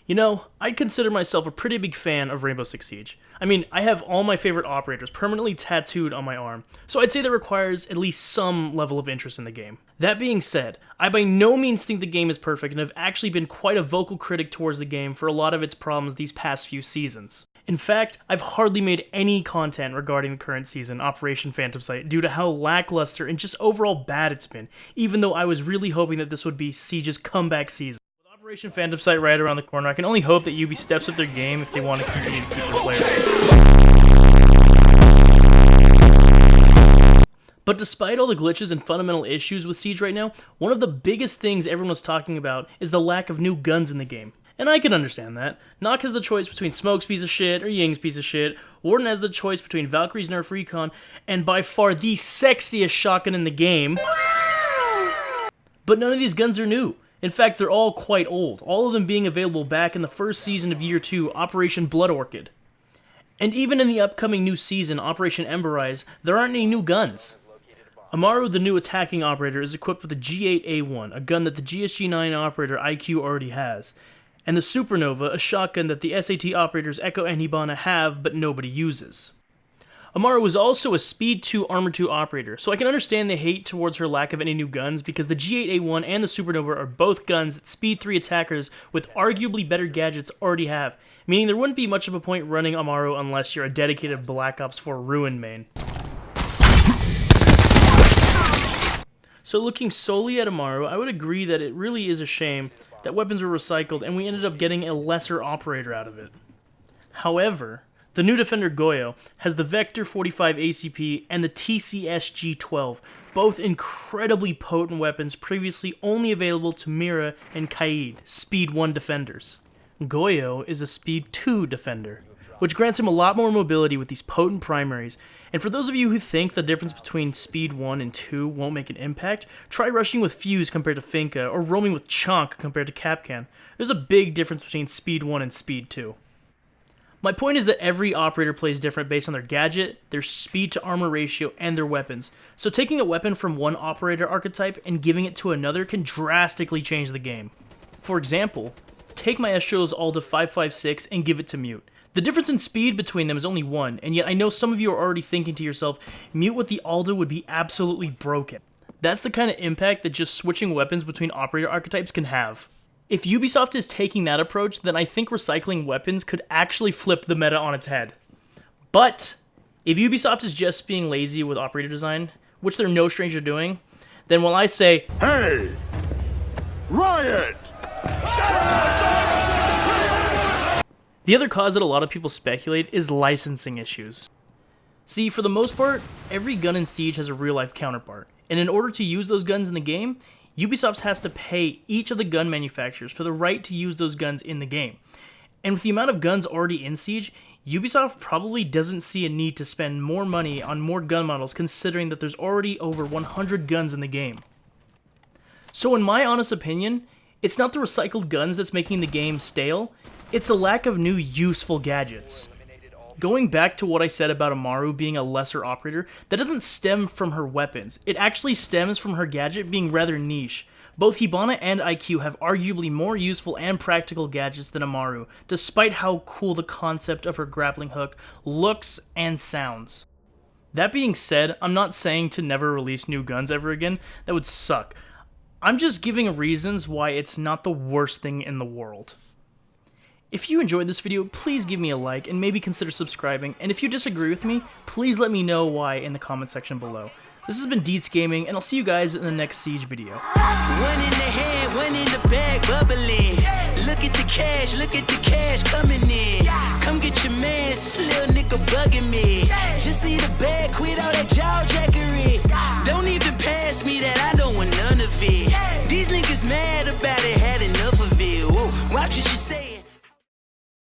You know, I'd consider myself a pretty big fan of Rainbow Six Siege. I mean, I have all my favorite operators permanently tattooed on my arm, so I'd say that requires at least some level of interest in the game. That being said, I by no means think the game is perfect and have actually been quite a vocal critic towards the game for a lot of its problems these past few seasons. In fact, I've hardly made any content regarding the current season, Operation Phantom Sight, due to how lackluster and just overall bad it's been, even though I was really hoping that this would be Siege's comeback season. Operation Phantom Sight right around the corner, I can only hope that Ubi steps up their game if they want to continue to keep their player base. But despite all the glitches and fundamental issues with Siege right now, one of the biggest things everyone was talking about is the lack of new guns in the game. And I can understand that. Nock has the choice between Smoke's piece of shit or Ying's piece of shit. Warden has the choice between Valkyrie's Nerf Recon and by far the sexiest shotgun in the game. But none of these guns are new. In fact, they're all quite old, all of them being available back in the first season of Year 2, Operation Blood Orchid. And even in the upcoming new season, Operation Ember Rise, there aren't any new guns. Amaru, the new attacking operator, is equipped with the G8A1, a gun that the GSG-9 operator IQ already has, and the Supernova, a shotgun that the SAT operators Echo and Hibana have, but nobody uses. Amaru is also a Speed 2 Armor 2 operator, so I can understand the hate towards her lack of any new guns because the G8A1 and the Supernova are both guns that Speed 3 attackers with arguably better gadgets already have, meaning there wouldn't be much of a point running Amaru unless you're a dedicated Black Ops 4 Ruin main. So looking solely at Amaru, I would agree that it really is a shame that weapons were recycled and we ended up getting a lesser operator out of it. However, the new defender Goyo has the Vector 45 ACP and the TCS G12, both incredibly potent weapons previously only available to Mira and Kaid, Speed 1 defenders. Goyo is a Speed 2 defender, which grants him a lot more mobility with these potent primaries, and for those of you who think the difference between Speed 1 and 2 won't make an impact, try rushing with Fuse compared to Finka, or roaming with Chunk compared to Kapkan. There's a big difference between Speed 1 and Speed 2. My point is that every operator plays different based on their gadget, their speed to armor ratio, and their weapons, so taking a weapon from one operator archetype and giving it to another can drastically change the game. For example, take Maestro's Alda 556 and give it to Mute. The difference in speed between them is only 1, and yet I know some of you are already thinking to yourself, Mute with the Alda would be absolutely broken. That's the kind of impact that just switching weapons between operator archetypes can have. If Ubisoft is taking that approach, then I think recycling weapons could actually flip the meta on its head. But if Ubisoft is just being lazy with operator design, which they're no stranger doing, then while I say, "Hey! Riot!" the other cause that a lot of people speculate is licensing issues. See, for the most part, every gun in Siege has a real-life counterpart, and in order to use those guns in the game, Ubisoft has to pay each of the gun manufacturers for the right to use those guns in the game. And with the amount of guns already in Siege, Ubisoft probably doesn't see a need to spend more money on more gun models considering that there's already over 100 guns in the game. So in my honest opinion, it's not the recycled guns that's making the game stale, it's the lack of new useful gadgets. Going back to what I said about Amaru being a lesser operator, that doesn't stem from her weapons. It actually stems from her gadget being rather niche. Both Hibana and IQ have arguably more useful and practical gadgets than Amaru, despite how cool the concept of her grappling hook looks and sounds. That being said, I'm not saying to never release new guns ever again. That would suck. I'm just giving reasons why it's not the worst thing in the world. If you enjoyed this video, please give me a like and maybe consider subscribing, and if you disagree with me, please let me know why in the comment section below. This has been Deets Gaming, and I'll see you guys in the next Siege video. One in the head, one in the bag, bubbling. Look at the cash coming in. Come get your man, little nigga bugging me. Just need a bag, quit all that jaw jacking.